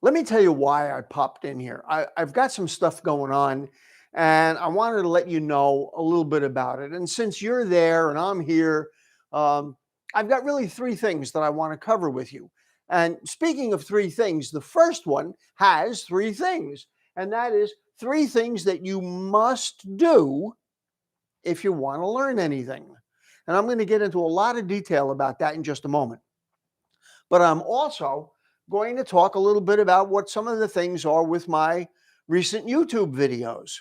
Let me tell you why I popped in here. I've got some stuff going on and I wanted to let you know a little bit about it. And since you're there and I'm here, um, I've got really three things that I want to cover with you. And speaking of three things, the first one has three things, and that is three things that you must do if you want to learn anything. And I'm going to get into a lot of detail about that in just a moment. But I'm also going to talk a little bit about what some of the things are with my recent YouTube videos.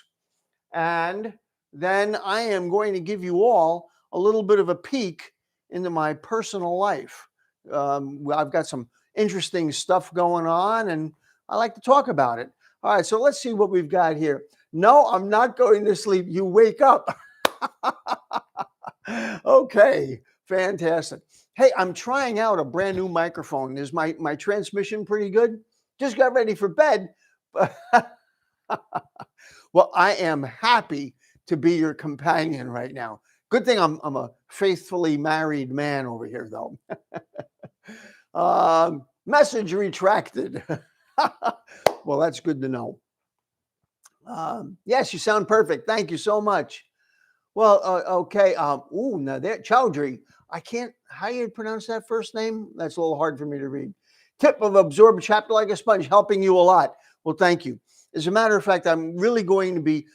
And then I am going to give you all a little bit of a peek into my personal life. I've got some interesting stuff going on and I like to talk about it. All right, so let's see what we've got here. No, I'm not going to sleep. You wake up. Okay, fantastic. Hey, I'm trying out a brand new microphone. Is my transmission pretty good? Just got ready for bed. Well, I am happy to be your companion right now. Good thing I'm a faithfully married man over here, though. Message retracted. Well, that's good to know. Yes, you sound perfect. Thank you so much. Well, okay. Ooh, now there, Chowdhury. I can't. How do you pronounce that first name? That's a little hard for me to read. Tip of absorb chapter like a sponge, helping you a lot. Well, thank you. As a matter of fact, I'm really going to be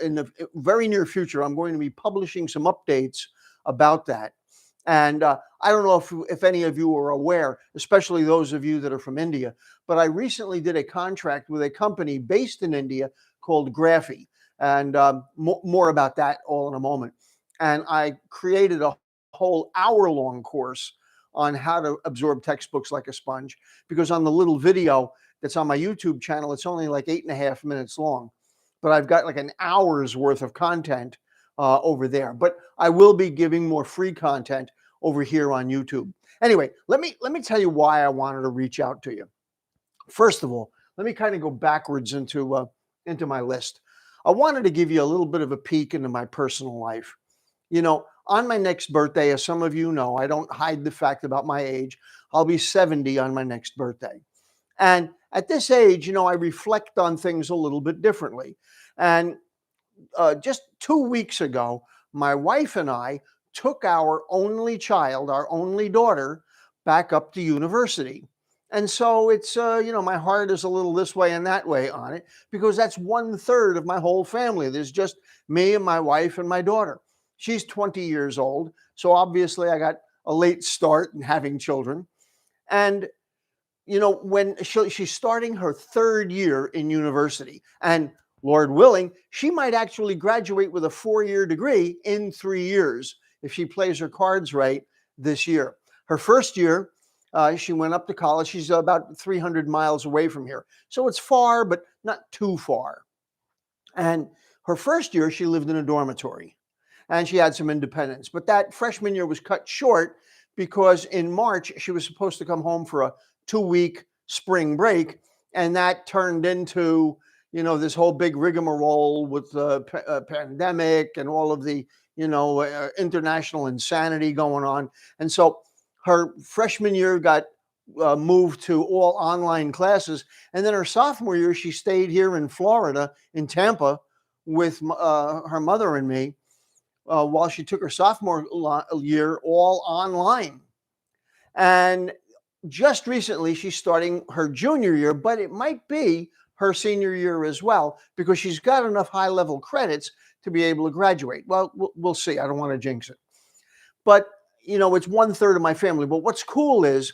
in the very near future. I'm going to be publishing some updates about that. And I don't know if any of you are aware, especially those of you that are from India, but I recently did a contract with a company based in India called Graphy. And more about that all in a moment. And I created a whole hour-long course on how to absorb textbooks like a sponge, because on the little video that's on my YouTube channel, it's only like 8.5 minutes long. But I've got like an hour's worth of content over there. But I will be giving more free content over here on YouTube. Anyway, let me tell you why I wanted to reach out to you. First of all, let me kind of go backwards into my list. I wanted to give you a little bit of a peek into my personal life. You know, on my next birthday, as some of you know, I don't hide the fact about my age. I'll be 70 on my next birthday. And at this age, you know, I reflect on things a little bit differently. And just 2 weeks ago, my wife and I took our only child, our only daughter, back up to university. And so it's, you know, my heart is a little this way and that way on it, because that's 1/3 of my whole family. There's just me and my wife and my daughter. She's 20 years old. So obviously I got a late start in having children. And, you know, when she's starting her 3rd year in university, and Lord willing, she might actually graduate with a 4-year degree in 3 years if she plays her cards right this year. Her first year, she went up to college. She's about 300 miles away from here. So it's far, but not too far. And her first year, she lived in a dormitory and she had some independence. But that freshman year was cut short because in March, she was supposed to come home for a 2-week spring break. And that turned into, you know, this whole big rigmarole with the pandemic and all of the, you know, international insanity going on. And so her freshman year got moved to all online classes. And then her sophomore year, she stayed here in Florida, in Tampa, with her mother and me while she took her sophomore year all online. And just recently, she's starting her junior year, but it might be her senior year as well, because she's got enough high-level credits to be able to graduate. Well, we'll see. I don't want to jinx it. But, you know, it's 1/3 of my family. But what's cool is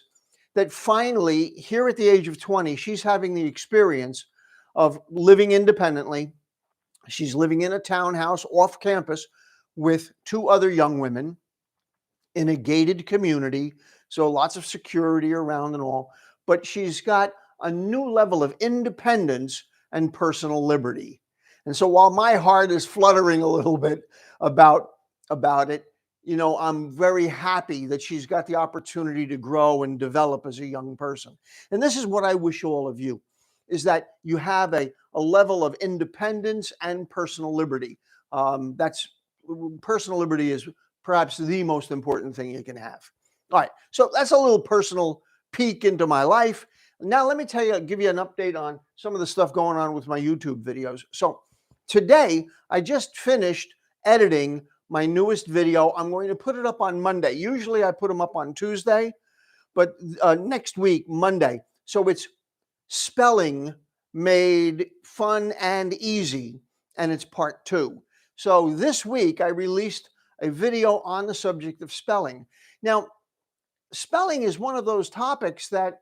that finally, here at the age of 20, she's having the experience of living independently. She's living in a townhouse off campus with 2 other young women in a gated community. So lots of security around and all. But she's got a new level of independence and personal liberty. And so while my heart is fluttering a little bit about it, you know, I'm very happy that she's got the opportunity to grow and develop as a young person. And this is what I wish all of you, is that you have a level of independence and personal liberty. That's personal liberty is perhaps the most important thing you can have. All right, so that's a little personal peek into my life. Now, let me give you an update on some of the stuff going on with my YouTube videos. So today, I just finished editing my newest video. I'm going to put it up on Monday. Usually I put them up on Tuesday, but next week, Monday. So it's spelling made fun and easy, and it's part 2. So this week, I released a video on the subject of spelling. Now, spelling is one of those topics that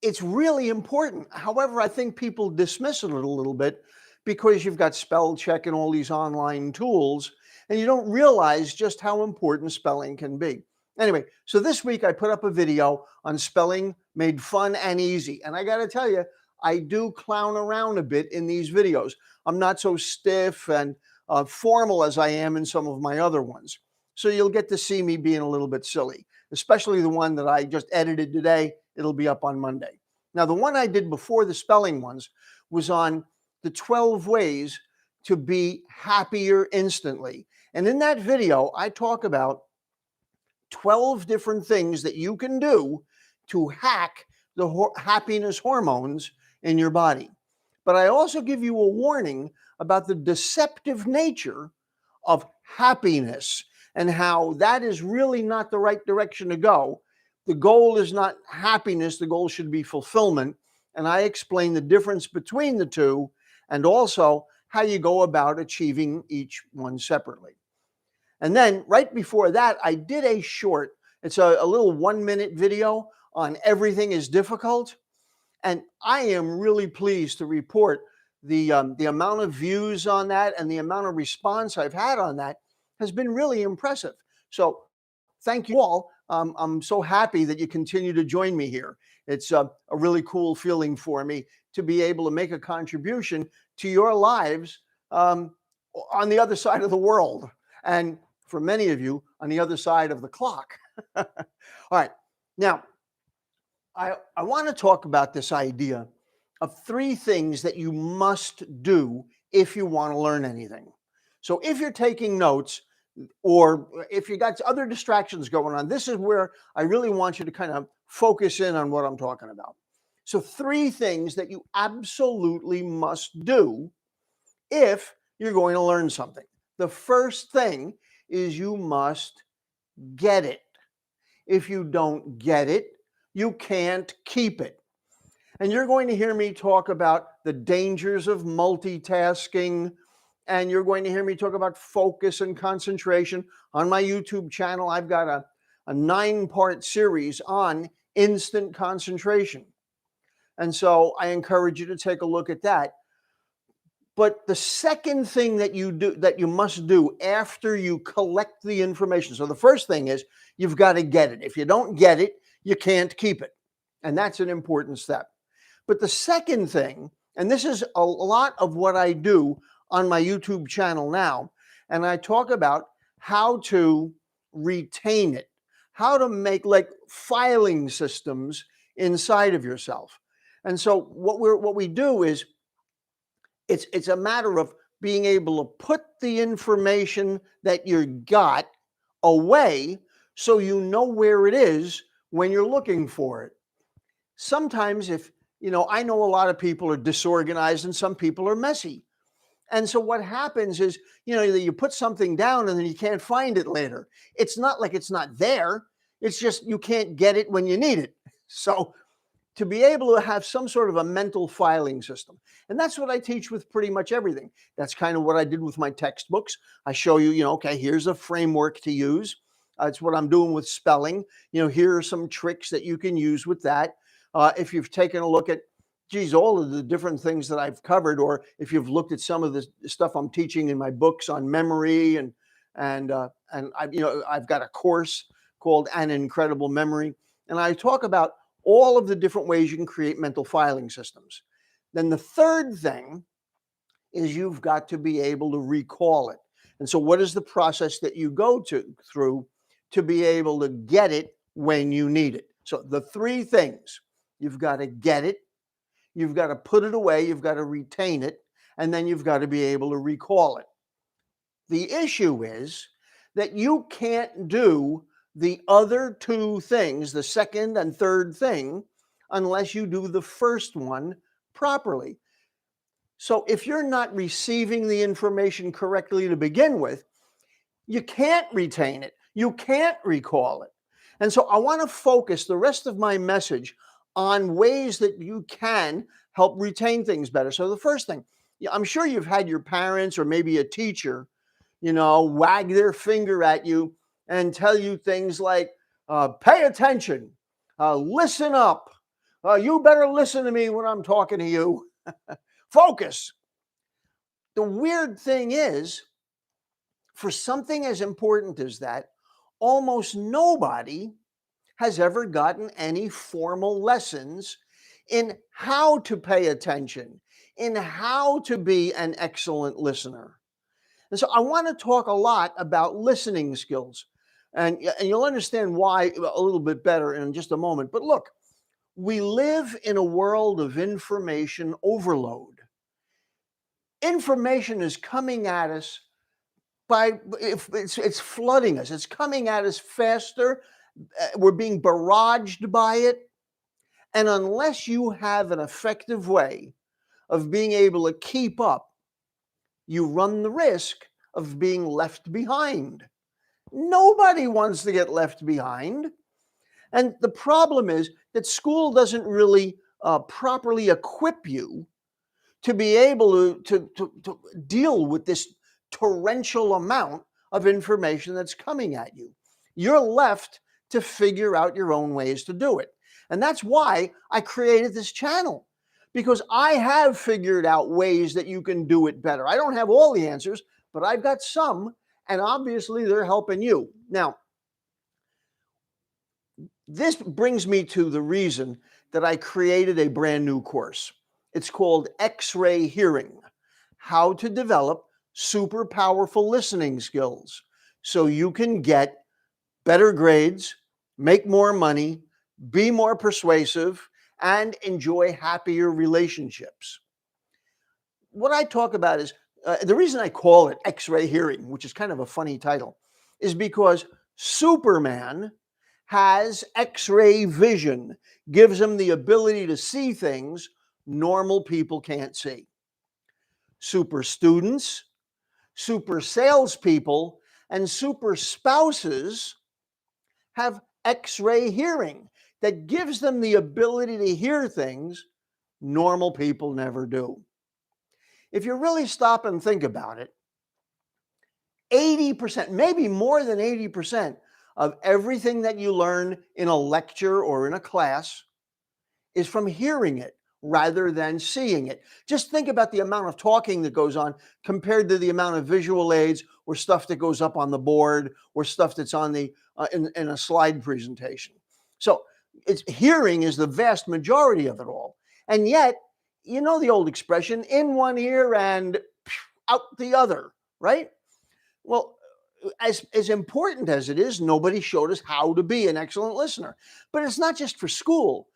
it's really important. However, I think people dismiss it a little bit because you've got spell check and all these online tools, and you don't realize just how important spelling can be. Anyway, so this week I put up a video on spelling made fun and easy. And I got to tell you, I do clown around a bit in these videos. I'm not so stiff and formal as I am in some of my other ones. So you'll get to see me being a little bit silly, especially the one that I just edited today. It'll be up on Monday. Now, the one I did before the spelling ones was on the 12 ways to be happier instantly. And in that video, I talk about 12 different things that you can do to hack the happiness hormones in your body. But I also give you a warning about the deceptive nature of happiness and how that is really not the right direction to go. The goal is not happiness, the goal should be fulfillment. And I explain the difference between the two and also how you go about achieving each one separately. And then right before that, I did a short, it's a little 1-minute video on everything is difficult. And I am really pleased to report the amount of views on that and the amount of response I've had on that has been really impressive. So thank you all. I'm so happy that you continue to join me here. It's a really cool feeling for me to be able to make a contribution to your lives on the other side of the world. And for many of you, on the other side of the clock. All right. Now, I want to talk about this idea of 3 things that you must do if you want to learn anything. So if you're taking notes or if you got other distractions going on, this is where I really want you to kind of focus in on what I'm talking about. So 3 things that you absolutely must do if you're going to learn something. The first thing is you must get it. If you don't get it, you can't keep it. And you're going to hear me talk about the dangers of multitasking, and you're going to hear me talk about focus and concentration. On my YouTube channel, I've got a 9-part series on instant concentration. And so I encourage you to take a look at that. But the second thing that you must do after you collect the information. So the first thing is you've got to get it. If you don't get it, you can't keep it. And that's an important step. But the second thing, and this is a lot of what I do on my YouTube channel now, and I talk about how to retain it, how to make like filing systems inside of yourself. And so what we do is it's a matter of being able to put the information that you got away so you know where it is when you're looking for it. Sometimes I know a lot of people are disorganized and some people are messy. And so what happens is, you put something down and then you can't find it later. It's not like it's not there. It's just you can't get it when you need it. So to be able to have some sort of a mental filing system. And that's what I teach with pretty much everything. That's kind of what I did with my textbooks. I show you, okay, here's a framework to use. It's what I'm doing with spelling. Here are some tricks that you can use with that. If you've taken a look at, all of the different things that I've covered, or if you've looked at some of the stuff I'm teaching in my books on memory, and I've got a course called An Incredible Memory, and I talk about all of the different ways you can create mental filing systems. Then the third thing is you've got to be able to recall it. And so what is the process that you go through to be able to get it when you need it? So the 3 things: you've got to get it, you've got to put it away, you've got to retain it, and then you've got to be able to recall it. The issue is that you can't do the other 2 things, the second and third thing, unless you do the first one properly. So if you're not receiving the information correctly to begin with, you can't retain it. You can't recall it. And so I want to focus the rest of my message on ways that you can help retain things better. So the first thing, I'm sure you've had your parents or maybe a teacher, wag their finger at you and tell you things like, pay attention, listen up, you better listen to me when I'm talking to you, focus. The weird thing is, for something as important as that, almost nobody has ever gotten any formal lessons in how to pay attention, in how to be an excellent listener. And so I want to talk a lot about listening skills. And you'll understand why a little bit better in just a moment. But look, we live in a world of information overload. Information is coming at us it's flooding us. It's coming at us faster. We're being barraged by it. And unless you have an effective way of being able to keep up, you run the risk of being left behind. Nobody wants to get left behind. And the problem is that school doesn't really properly equip you to be able to deal with this torrential amount of information that's coming at you. You're left to figure out your own ways to do it. And that's why I created this channel, because I have figured out ways that you can do it better. I don't have all the answers, but I've got some, and obviously they're helping you. Now, this brings me to the reason that I created a brand new course. It's called X-Ray Hearing: How to Develop Super Powerful Listening Skills so you can get better grades, make more money, be more persuasive, and enjoy happier relationships. What I talk about is, the reason I call it X-Ray Hearing, which is kind of a funny title, is because Superman has X-ray vision, gives him the ability to see things normal people can't see. Super students, super salespeople, and super spouses have X-ray hearing that gives them the ability to hear things normal people never do. If you really stop and think about it, 80%, maybe more than 80% of everything that you learn in a lecture or in a class is from hearing it rather than seeing it. Just think about the amount of talking that goes on compared to the amount of visual aids or stuff that goes up on the board or stuff that's on the in a slide presentation. So hearing is the vast majority of it all. And yet, you know the old expression, in one ear and out the other, right? Well, as important as it is, nobody showed us how to be an excellent listener. But it's not just for school.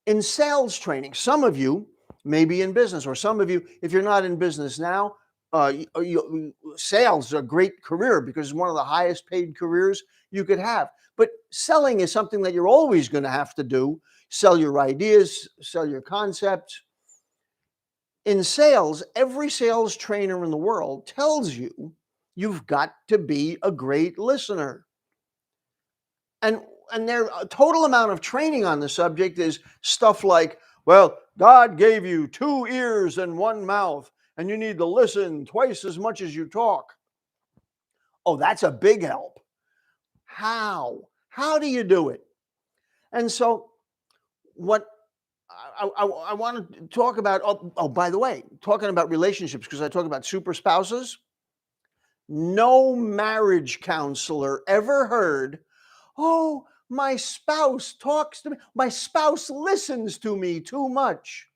In sales training, some of you may be in business, or some of you, if you're not in business now, sales is a great career because it's one of the highest paid careers you could have. But selling is something that you're always going to have to do. Sell your ideas, sell your concepts. In sales, every sales trainer in the world tells you you've got to be a great listener. And their total amount of training on the subject is stuff like, well, God gave you 2 ears and 1 mouth, and you need to listen twice as much as you talk. Oh, that's a big help. How? How do you do it? And so what I want to talk about, by the way, talking about relationships, because I talk about super spouses. No marriage counselor ever heard, oh, my spouse talks to me. My spouse listens to me too much.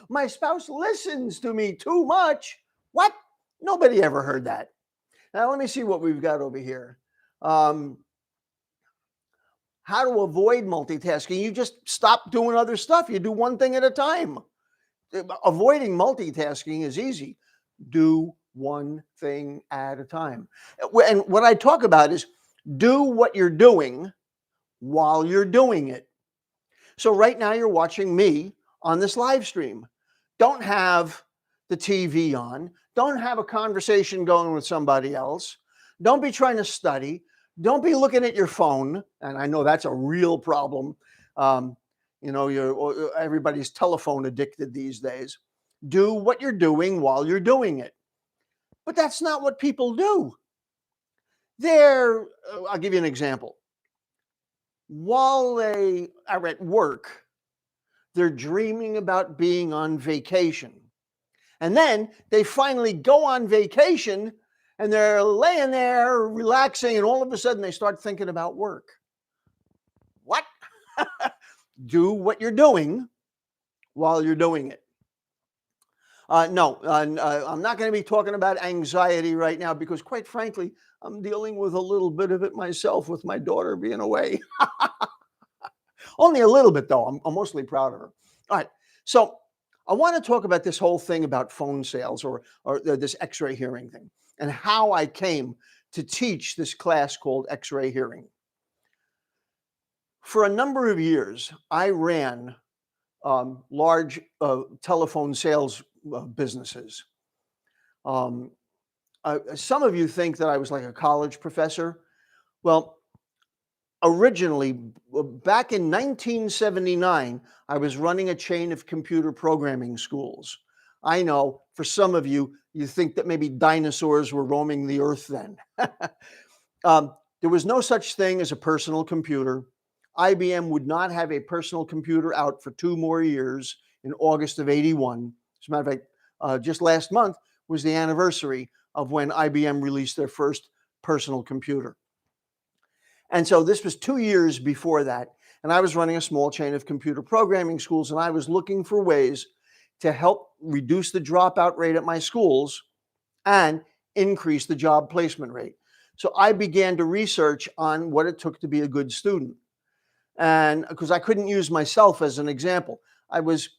My spouse listens to me too much. What? Nobody ever heard that. Now, let me see what we've got over here. How to avoid multitasking. You just stop doing other stuff. You do one thing at a time. Avoiding multitasking is easy. Do one thing at a time. And what I talk about is do what you're doing while you're doing it. So right now you're watching me on this live stream. Don't have the TV on. Don't have a conversation going with somebody else. Don't be trying to study. Don't be looking at your phone. And I know that's a real problem. Um, everybody's telephone addicted these days. Do what you're doing while you're doing it. But that's not what people do. I'll give you an example. While they are at work, they're dreaming about being on vacation. And then they finally go on vacation and they're laying there relaxing, and all of a sudden they start thinking about work. What? Do what you're doing while you're doing it. No, I'm not going to be talking about anxiety right now because, quite frankly, I'm dealing with a little bit of it myself with my daughter being away. Only a little bit, though. I'm mostly proud of her. All right. So I want to talk about this whole thing about phone sales or this X-ray hearing thing and how I came to teach this class called X-ray hearing. For a number of years, I ran large telephone sales businesses. Some of you think that I was like a college professor. Well, originally, back in 1979, I was running a chain of computer programming schools. I know for some of you, you think that maybe dinosaurs were roaming the earth then. There was no such thing as a personal computer. IBM would not have a personal computer out for 2 more years in August of '81. As a matter of fact, just last month was the anniversary of when IBM released their first personal computer. And so this was 2 years before that. And I was running a small chain of computer programming schools, and I was looking for ways to help reduce the dropout rate at my schools and increase the job placement rate. So I began to research on what it took to be a good student. And because I couldn't use myself as an example, I was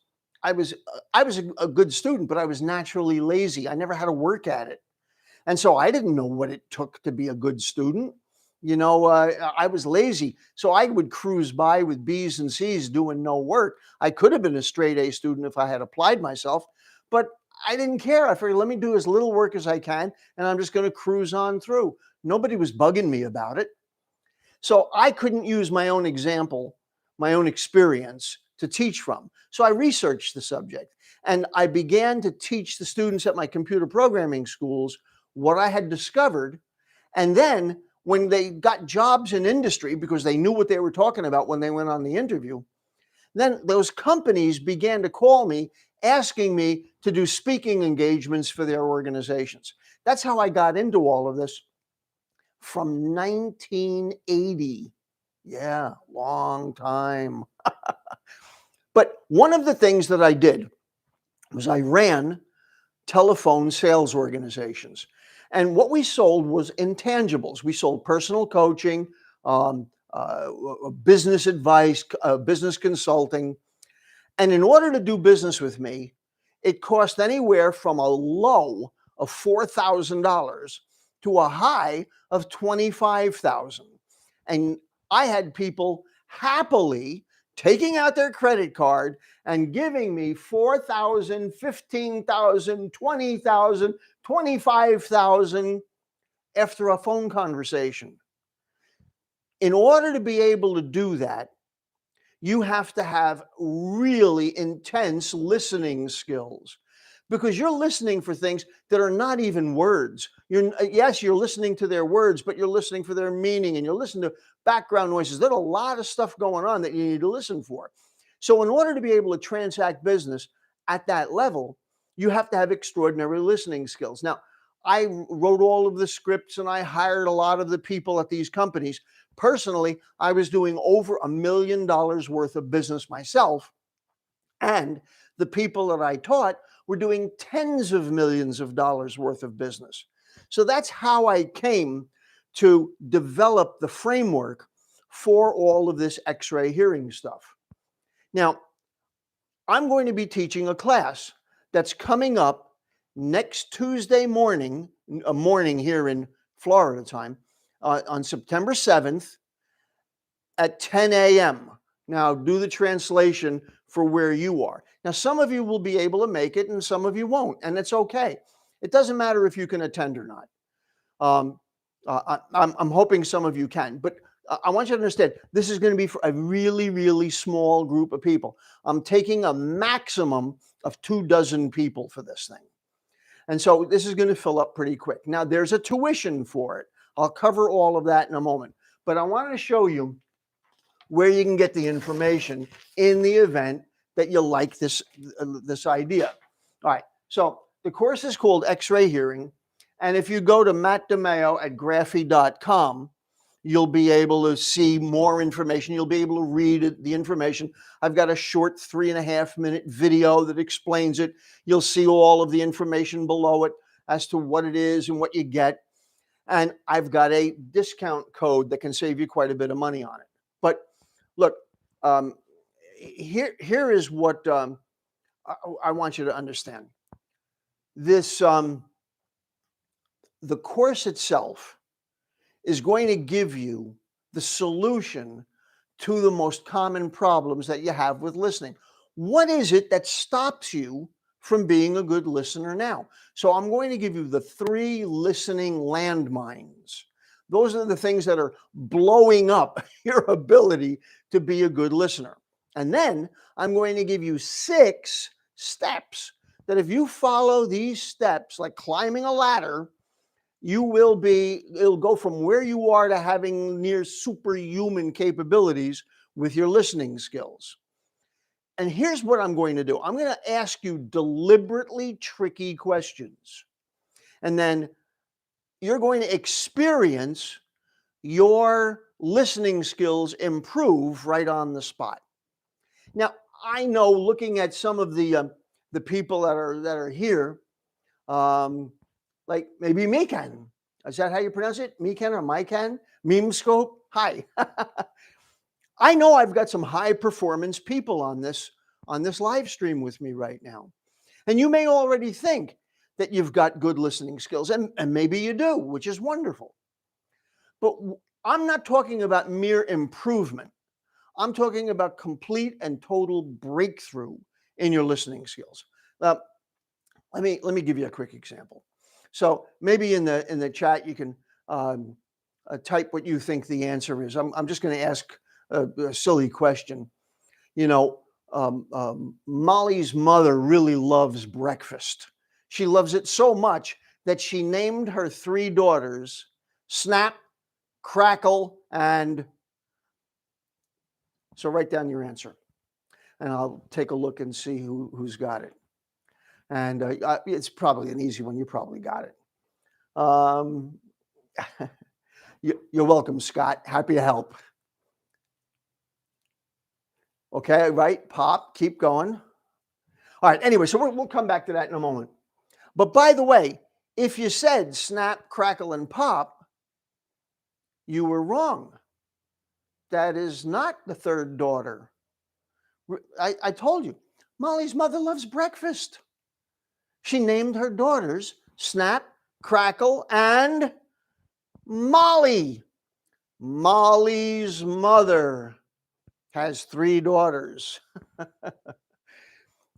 a good student, but I was naturally lazy. I never had to work at it. And so I didn't know what it took to be a good student. I was lazy. So I would cruise by with B's and C's doing no work. I could have been a straight A student if I had applied myself, but I didn't care. I figured, let me do as little work as I can, and I'm just going to cruise on through. Nobody was bugging me about it. So I couldn't use my own example, my own experience to teach from. So I researched the subject, and I began to teach the students at my computer programming schools what I had discovered. And then when they got jobs in industry, because they knew what they were talking about when they went on the interview, then those companies began to call me, asking me to do speaking engagements for their organizations. That's how I got into all of this from 1980. Yeah, long time. But one of the things that I did was I ran telephone sales organizations. And what we sold was intangibles. We sold personal coaching, business advice, business consulting. And in order to do business with me, it cost anywhere from a low of $4,000 to a high of $25,000. And I had people happily taking out their credit card and giving me $4,000, $15,000, $20,000, $25,000 after a phone conversation. In order to be able to do that, you have to have really intense listening skills, because you're listening for things that are not even words. Yes, you're listening to their words, but you're listening for their meaning, and you're listening to background noises. There's a lot of stuff going on that you need to listen for. So in order to be able to transact business at that level, you have to have extraordinary listening skills. Now, I wrote all of the scripts and I hired a lot of the people at these companies. Personally, I was doing over $1 million worth of business myself. And the people that I taught were doing tens of millions of dollars worth of business. So that's how I came to develop the framework for all of this X-ray hearing stuff. Now, I'm going to be teaching a class that's coming up next Tuesday morning, a morning here in Florida time, on September 7th at 10 a.m. Now do the translation for where you are. Now, some of you will be able to make it and some of you won't, and it's okay. It doesn't matter if you can attend or not. I'm hoping some of you can, but I want you to understand this is going to be for a really, really small group of people. I'm taking a maximum of 24 people for this thing. And so this is going to fill up pretty quick. Now, there's a tuition for it. I'll cover all of that in a moment. But I want to show you where you can get the information in the event that you like this idea. All right. So the course is called X-Ray Hearing. And if you go to DiMaio at graphy.com, you'll be able to see more information. You'll be able to read the information. I've got a short 3.5-minute video that explains it. You'll see all of the information below it as to what it is and what you get. And I've got a discount code that can save you quite a bit of money on it. But look, here is what I want you to understand. This the course itself is going to give you the solution to the most common problems that you have with listening. What is it that stops you from being a good listener now? So I'm going to give you the 3 listening landmines. Those are the things that are blowing up your ability to be a good listener. And then I'm going to give you 6 steps that if you follow these steps, like climbing a ladder, it'll go from where you are to having near superhuman capabilities with your listening skills. And here's what I'm going to do. I'm going to ask you deliberately tricky questions. And then you're going to experience your listening skills improve right on the spot. Now, I know looking at some of the people that are here, like maybe Mikan. Is that how you pronounce it? Mikan or Mikan? Memescope? Hi. I know I've got some high performance people on this live stream with me right now. And you may already think that you've got good listening skills, and maybe you do, which is wonderful. But I'm not talking about mere improvement. I'm talking about complete and total breakthrough in your listening skills. Let me give you a quick example. So maybe in the chat you can type what you think the answer is. I'm just going to ask a silly question. You know, Molly's mother really loves breakfast. She loves it so much that she named her 3 daughters Snap, Crackle, and... So write down your answer, and I'll take a look and see who's got it. And it's probably an easy one. You probably got it. You're welcome, Scott. Happy to help. Okay, right? Pop, keep going. All right, anyway, so we'll come back to that in a moment. But by the way, if you said Snap, Crackle, and Pop, you were wrong. That is not the 3rd daughter. I told you, Molly's mother loves breakfast. She named her daughters Snap, Crackle, and Molly. Molly's mother has 3 daughters.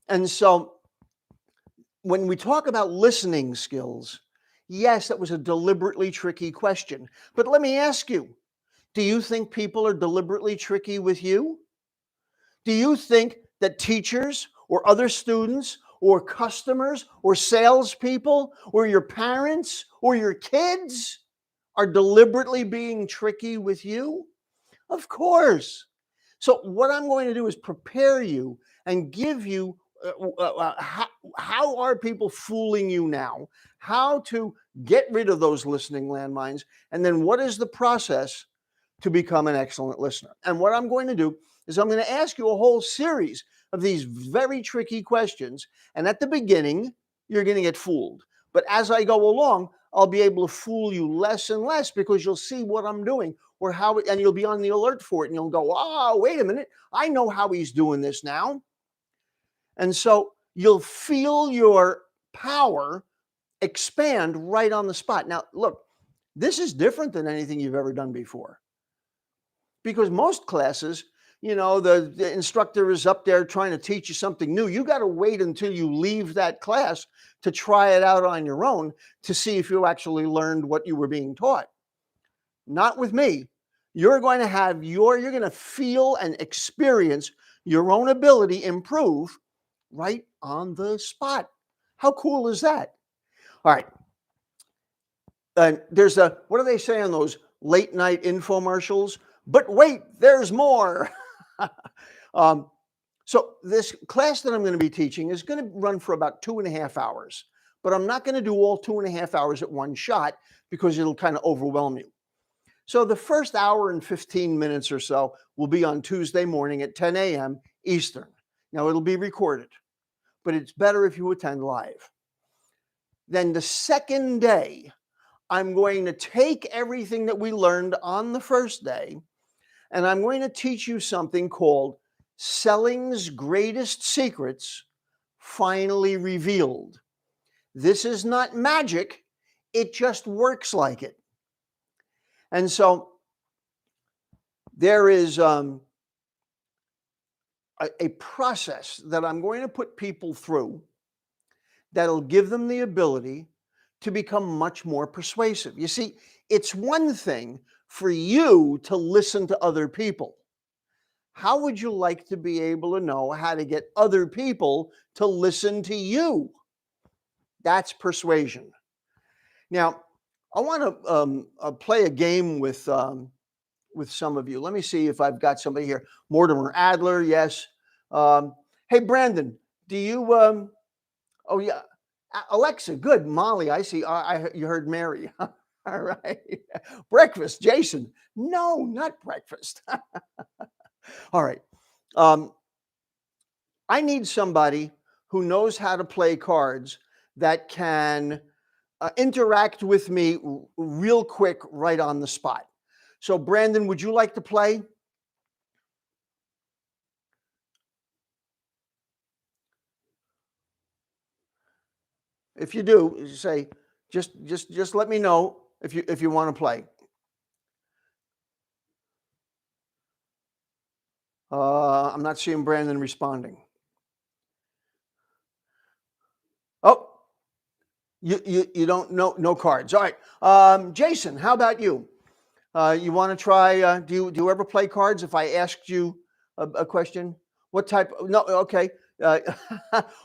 And so when we talk about listening skills, yes, that was a deliberately tricky question. But let me ask you, do you think people are deliberately tricky with you? Do you think that teachers or other students or customers or salespeople or your parents or your kids are deliberately being tricky with you? Of course. So what I'm going to do is prepare you and give you how are people fooling you now, how to get rid of those listening landmines, and then what is the process to become an excellent listener. And what I'm going to do is I'm going to ask you a whole series of these very tricky questions. And at the beginning, you're going to get fooled. But as I go along, I'll be able to fool you less and less because you'll see what I'm doing or how, and you'll be on the alert for it. And you'll go, oh, wait a minute. I know how he's doing this now. And so you'll feel your power expand right on the spot. Now, look, this is different than anything you've ever done before. Because most classes, the instructor is up there trying to teach you something new. You got to wait until you leave that class to try it out on your own to see if you actually learned what you were being taught. Not with me. You're going to feel and experience your own ability improve right on the spot. How cool is that? All right. There's what do they say on those late night infomercials? But wait, there's more. So this class that I'm going to be teaching is going to run for about 2.5 hours, but I'm not going to do all 2.5 hours at one shot because it'll kind of overwhelm you. So the first hour and 15 minutes or so will be on Tuesday morning at 10 a.m. Eastern. Now it'll be recorded, but it's better if you attend live. Then the second day, I'm going to take everything that we learned on the first day, and I'm going to teach you something called Selling's Greatest Secrets Finally Revealed. This is not magic. It just works like it. And so there is a process that I'm going to put people through that'll give them the ability to become much more persuasive. You see, it's one thing for you to listen to other people. How would you like to be able to know how to get other people to listen to you? That's persuasion. Now, I want to play a game with some of you. Let me see if I've got somebody here. Mortimer Adler, yes. Hey, Brandon, do you? Oh yeah, Alexa, good. Molly, I see. You heard Mary. All right. Breakfast, Jason. No, not breakfast. All right. I need somebody who knows how to play cards that can interact with me real quick right on the spot. So, Brandon, would you like to play? If you do, say, just let me know if you want to play. I'm not seeing Brandon responding. Oh, you don't know, no cards. All right. Jason, how about you? You want to try? Do you ever play cards? If I asked you a question, what type? No, okay. All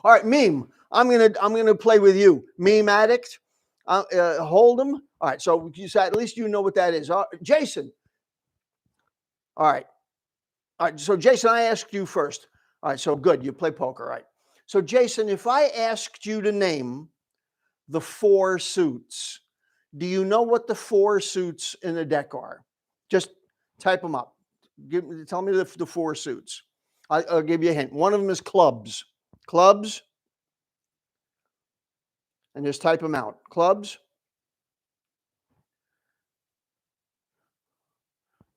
right, meme. I'm gonna play with you, meme addict. Hold 'em. All right, so at least you know what that is. Jason. All right. All right. So Jason, I asked you first. All right. So good. You play poker, all right? So Jason, if I asked you to name the 4 suits, do you know what the 4 suits in the deck are? Just type them up. Tell me the 4 suits. I'll give you a hint. One of them is clubs. Clubs. And just type them out. Clubs.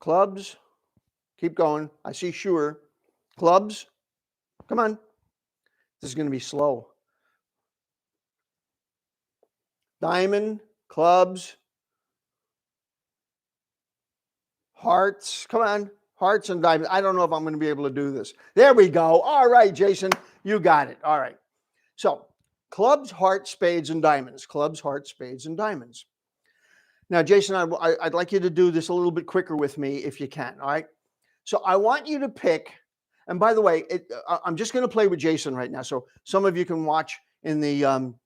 Clubs. Keep going. I see sure. Clubs. Come on. This is going to be slow. Diamond. Clubs. Hearts. Come on. Hearts and diamonds. I don't know if I'm going to be able to do this. There we go. All right, Jason. You got it. All right. So clubs, hearts, spades, and diamonds. Clubs, hearts, spades, and diamonds. Now, Jason, I'd like you to do this a little bit quicker with me if you can. All right. So I want you to pick. And by the way, I'm just going to play with Jason right now, so some of you can watch in the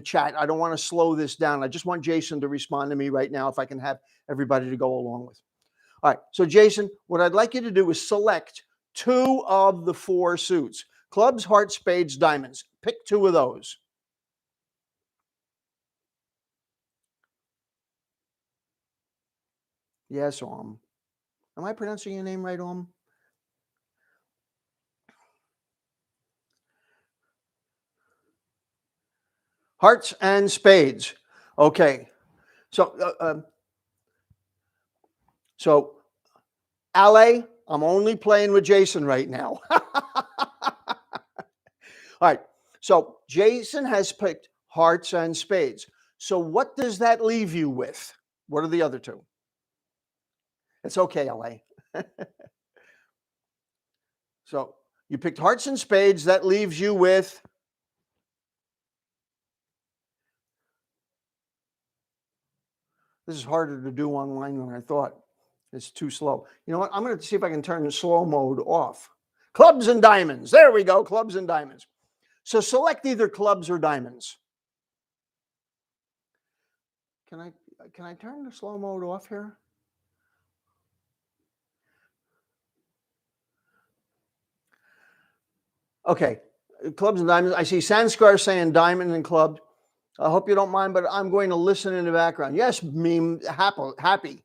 chat. I don't want to slow this down. I just want Jason to respond to me right now if I can have everybody to go along with. All right. So Jason, what I'd like you to do is select 2 of the 4 suits: clubs, hearts, spades, diamonds. Pick 2 of those. Yes, Am I pronouncing your name right, Om? Hearts and spades. Okay. So, Ale, I'm only playing with Jason right now. All right. So Jason has picked hearts and spades. So what does that leave you with? What are the other 2? It's okay, Ale. So you picked hearts and spades. That leaves you with this is harder to do online than I thought. It's too slow. You know what? I'm going to see if I can turn the slow mode off. Clubs and diamonds. There we go. Clubs and diamonds. So select either clubs or diamonds. Can I turn the slow mode off here? Okay. Clubs and diamonds. I see Sanskar saying diamond and club. I hope you don't mind, but I'm going to listen in the background. Yes, meme, happy.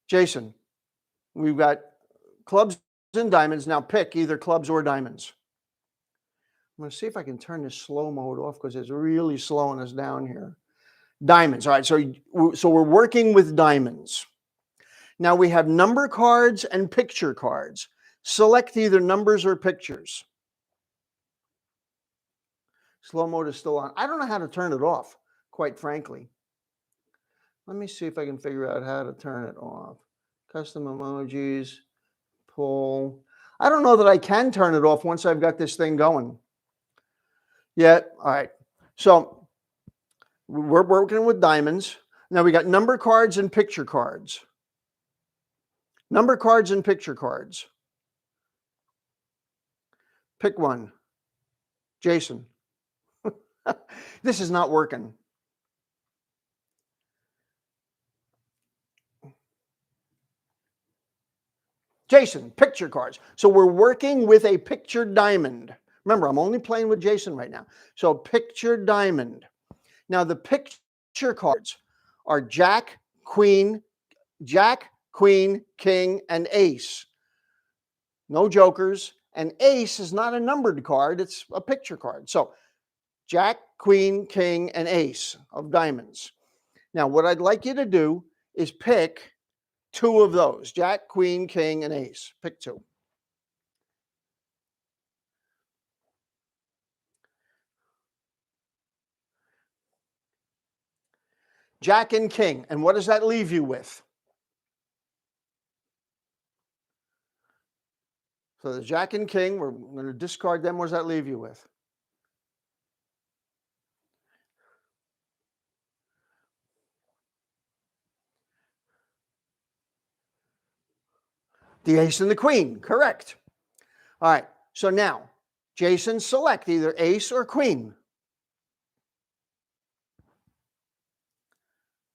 Jason, we've got clubs and diamonds. Now pick either clubs or diamonds. I'm going to see if I can turn this slow mode off because it's really slowing us down here. Diamonds. All right. So we're working with diamonds. Now we have number cards and picture cards. Select either numbers or pictures. Slow mode is still on. I don't know how to turn it off, quite frankly. Let me see if I can figure out how to turn it off. Custom emojis, pull. I don't know that I can turn it off once I've got this thing going. Yeah, all right. So we're working with diamonds. Now we got number cards and picture cards. Number cards and picture cards. Pick one. Jason. This is not working. Jason, picture cards. So we're working with a picture diamond. Remember, I'm only playing with Jason right now. So picture diamond. Now the picture cards are Jack, Queen, King, and Ace. No jokers. And Ace is not a numbered card. It's a picture card. So Jack, Queen, King, and Ace of diamonds. Now, what I'd like you to do is pick two of those. Jack, Queen, King, and Ace. Pick two. Jack and King. And what does that leave you with? So the Jack and King, we're going to discard them. What does that leave you with? The Ace and the Queen. Correct. All right. So now, Jason, select either Ace or Queen.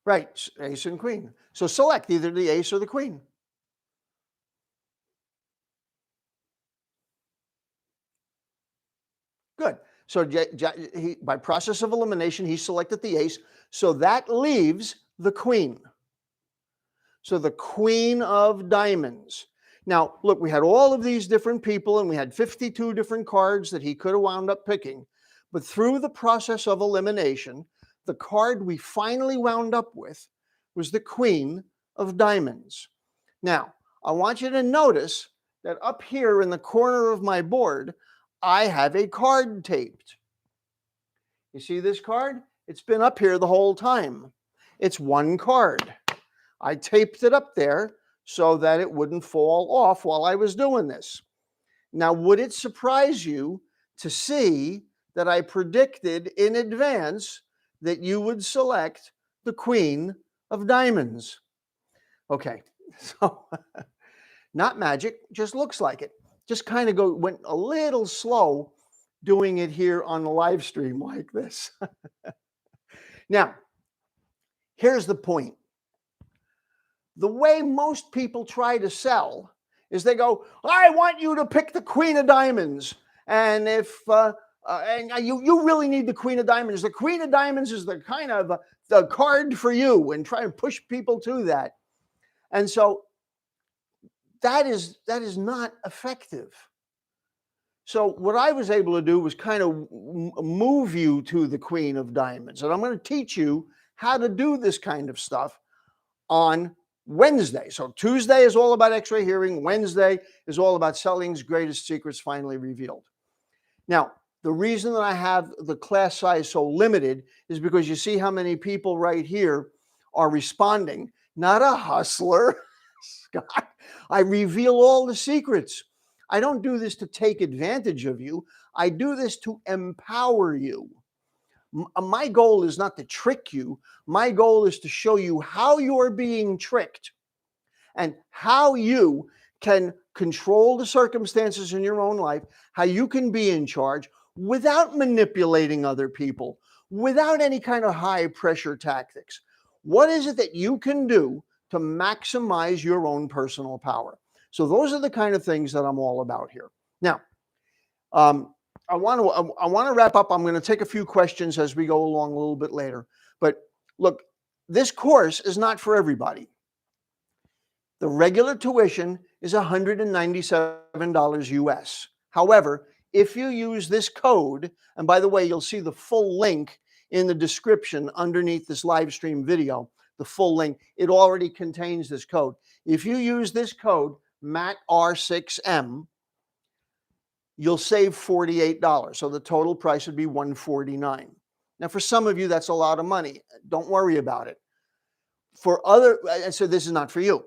Right. Ace and Queen. So select either the Ace or the Queen. Good. So by process of elimination, he selected the Ace. So that leaves the Queen. So the Queen of Diamonds. Now, look, we had all of these different people and we had 52 different cards that he could have wound up picking. But through the process of elimination, the card we finally wound up with was the Queen of Diamonds. Now, I want you to notice that up here in the corner of my board, I have a card taped. You see this card? It's been up here the whole time. It's one card. I taped it up there so that it wouldn't fall off while I was doing this. Now, would it surprise you to see that I predicted in advance that you would select the Queen of Diamonds? Okay, so not magic, just looks like it. Just kind of went a little slow doing it here on the live stream like this. Now, here's the point. The way most people try to sell is they go, I want you to pick the Queen of Diamonds. And if you really need the Queen of Diamonds, the Queen of Diamonds is the kind of the card for you, and try and push people to that. And so that is not effective. So what I was able to do was kind of move you to the Queen of Diamonds. And I'm going to teach you how to do this kind of stuff on Wednesday. So Tuesday is all about X-ray hearing. Wednesday is all about selling's greatest secrets finally revealed. Now, the reason that I have the class size so limited is because you see how many people right here are responding. Not a hustler. Scott, I reveal all the secrets. I don't do this to take advantage of you. I do this to empower you. My goal is not to trick you. My goal is to show you how you're being tricked and how you can control the circumstances in your own life, how you can be in charge without manipulating other people, without any kind of high pressure tactics. What is it that you can do to maximize your own personal power? So those are the kind of things that I'm all about here. Now, I want to wrap up. I'm going to take a few questions as we go along a little bit later. But look, this course is not for everybody. The regular tuition is $197 US. However, if you use this code, and by the way, you'll see the full link in the description underneath this live stream video, the full link, it already contains this code. If you use this code, MattR6M, you'll save $48. So the total price would be $149. Now, for some of you, that's a lot of money. Don't worry about it. For other, and so this is not for you.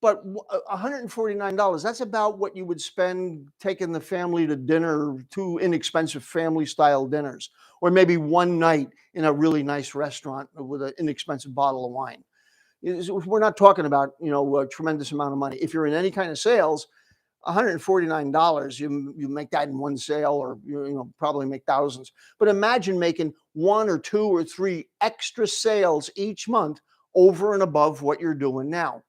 But $149, that's about what you would spend taking the family to dinner, 2 inexpensive family-style dinners, or maybe one night in a really nice restaurant with an inexpensive bottle of wine. We're not talking about, a tremendous amount of money. If you're in any kind of sales, $149, you make that in one sale, or probably make thousands. But imagine making 1 or 2 or 3 extra sales each month over and above what you're doing now.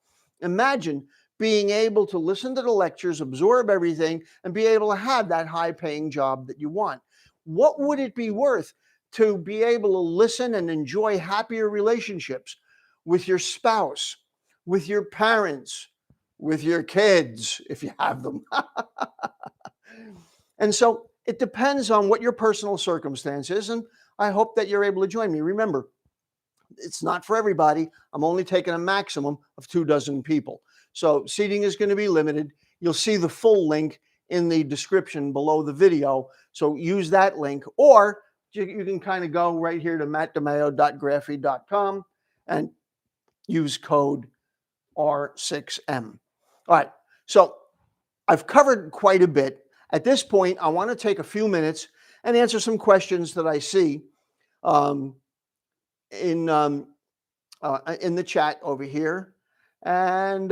Imagine being able to listen to the lectures, absorb everything, and be able to have that high-paying job that you want. What would it be worth to be able to listen and enjoy happier relationships with your spouse, with your parents, with your kids, if you have them? And so it depends on what your personal circumstance is, and I hope that you're able to join me. Remember, it's not for everybody. I'm only taking a maximum of 24 people. So seating is going to be limited. You'll see the full link in the description below the video. So use that link, or you can kind of go right here to mattdimaio.graphy.com and use code R6M. All right. So I've covered quite a bit. At this point, I want to take a few minutes and answer some questions that I see in the chat over here. And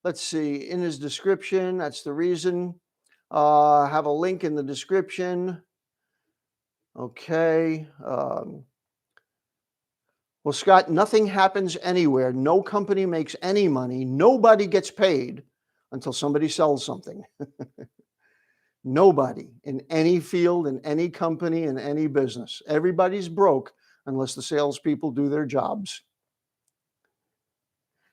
let's see, in his description, that's the reason. Have a link in the description. Okay. Well, Scott, nothing happens anywhere. No company makes any money. Nobody gets paid until somebody sells something. Nobody in any field, in any company, in any business. Everybody's broke unless the salespeople do their jobs.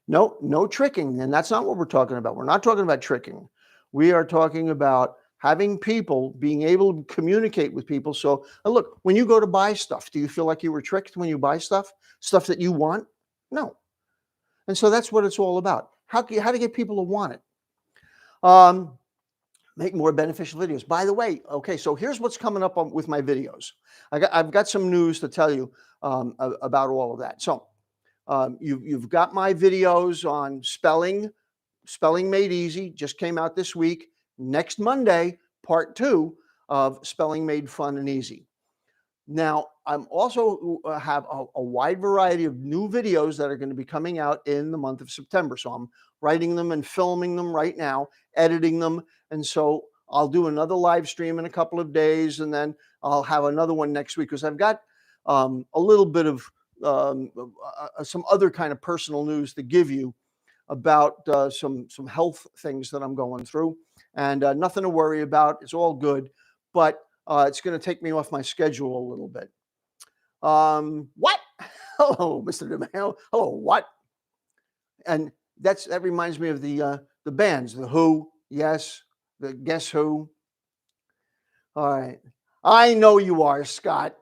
No tricking. And that's not what we're talking about. We're not talking about tricking. We are talking about having people, being able to communicate with people. So look, when you go to buy stuff, do you feel like you were tricked when you buy stuff that you want? No. And so that's what it's all about. How to get people to want it. Make more beneficial videos. By the way, okay, so here's what's coming up with my videos. I've got some news to tell you about all of that. So you've got my videos on spelling made easy, just came out this week. Next Monday, part 2 of spelling made fun and easy. Now, I'm also have a wide variety of new videos that are going to be coming out in the month of September. So I'm writing them and filming them right now, editing them. And so I'll do another live stream in a couple of days, and then I'll have another one next week, because I've got a little bit of some other kind of personal news to give you about some health things that I'm going through, and nothing to worry about. It's all good, but it's going to take me off my schedule a little bit. What? Hello, Mr. DiMaio. Hello, what? And that reminds me of the bands, the Who, yes, the Guess Who. All right. I know you are, Scott,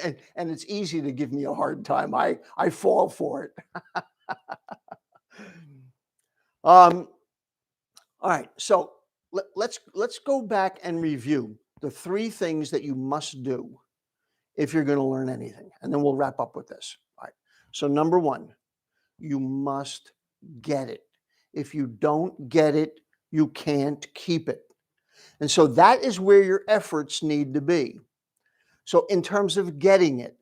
and it's easy to give me a hard time. I fall for it. All right. So let's go back and review the 3 things that you must do if you're going to learn anything, and then we'll wrap up with this. All right. So number 1, you must get it. If you don't get it, you can't keep it. And so that is where your efforts need to be. So in terms of getting it,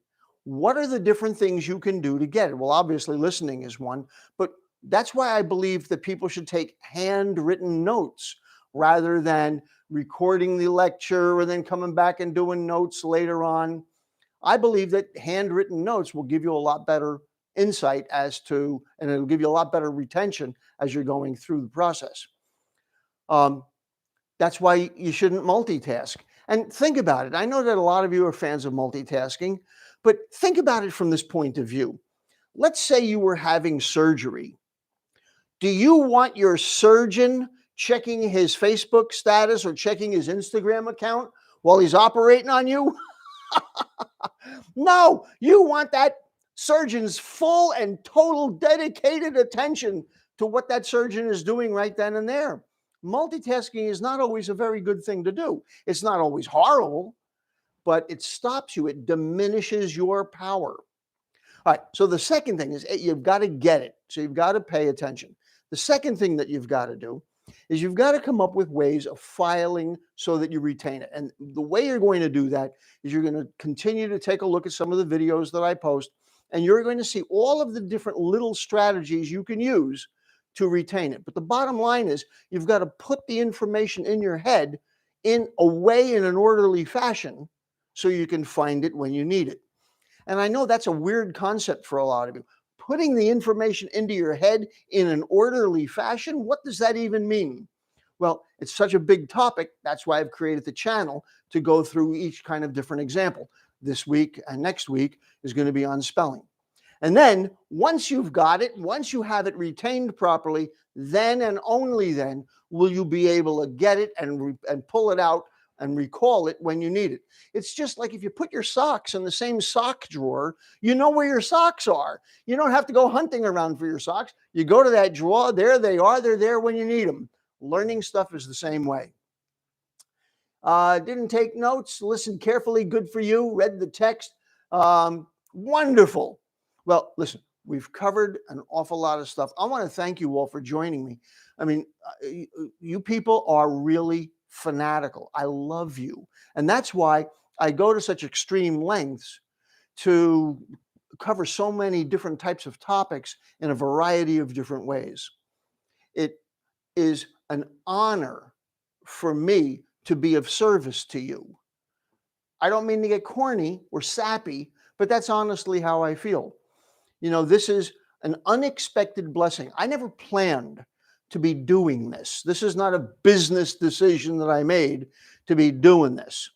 what are the different things you can do to get it? Well, obviously listening is one, but that's why I believe that people should take handwritten notes rather than recording the lecture and then coming back and doing notes later on. I believe that handwritten notes will give you a lot better insight and it'll give you a lot better retention as you're going through the process. That's why you shouldn't multitask. And think about it. I know that a lot of you are fans of multitasking, but think about it from this point of view. Let's say you were having surgery. Do you want your surgeon checking his Facebook status or checking his Instagram account while he's operating on you? No, you want that surgeon's full and total dedicated attention to what that surgeon is doing right then and there. Multitasking is not always a very good thing to do. It's not always horrible, but it stops you. It diminishes your power. All right, so the second thing is you've got to get it. So you've got to pay attention. The second thing that you've got to do is you've got to come up with ways of filing so that you retain it. And the way you're going to do that is you're going to continue to take a look at some of the videos that I post, and you're going to see all of the different little strategies you can use to retain it. But the bottom line is you've got to put the information in your head in an orderly fashion so you can find it when you need it. And I know that's a weird concept for a lot of you. Putting the information into your head in an orderly fashion, what does that even mean? Well, it's such a big topic. That's why I've created the channel to go through each kind of different example. This week and next week is going to be on spelling. And then once you've got it, once you have it retained properly, then and only then will you be able to get it and pull it out and recall it when you need it. It's just like if you put your socks in the same sock drawer, you know where your socks are. You don't have to go hunting around for your socks. You go to that drawer, there they are, they're there when you need them. Learning stuff is the same way. Didn't take notes, listened carefully, good for you, read the text. Wonderful. Well, listen, we've covered an awful lot of stuff. I want to thank you all for joining me. I mean, you people are really fanatical. I love you. And that's why I go to such extreme lengths to cover so many different types of topics in a variety of different ways. It is an honor for me to be of service to you. I don't mean to get corny or sappy, but that's honestly how I feel. You know, this is an unexpected blessing. I never planned to be doing this. This is not a business decision that I made to be doing this.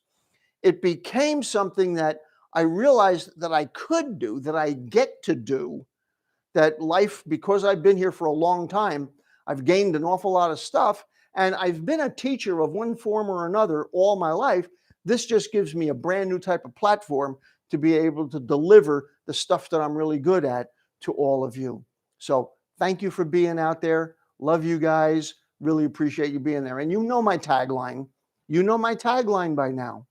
It became something that I realized that I could do, that I get to do, that life, because I've been here for a long time, I've gained an awful lot of stuff, and I've been a teacher of one form or another all my life. This just gives me a brand new type of platform to be able to deliver the stuff that I'm really good at to all of you. So thank you for being out there. Love you guys. Really appreciate you being there. And you know my tagline. You know my tagline by now.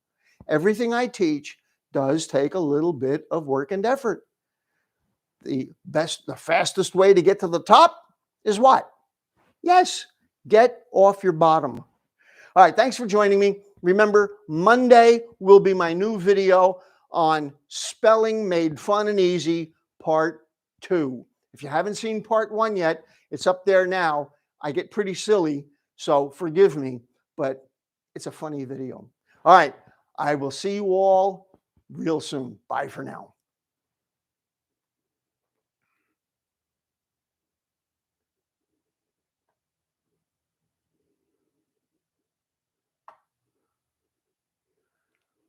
Everything I teach does take a little bit of work and effort. The fastest way to get to the top is what? Yes, get off your bottom. All right, thanks for joining me. Remember, Monday will be my new video on Spelling Made Fun and Easy, Part 2. If you haven't seen Part 1 yet, it's up there now. I get pretty silly, so forgive me, but it's a funny video. All right, I will see you all real soon. Bye for now.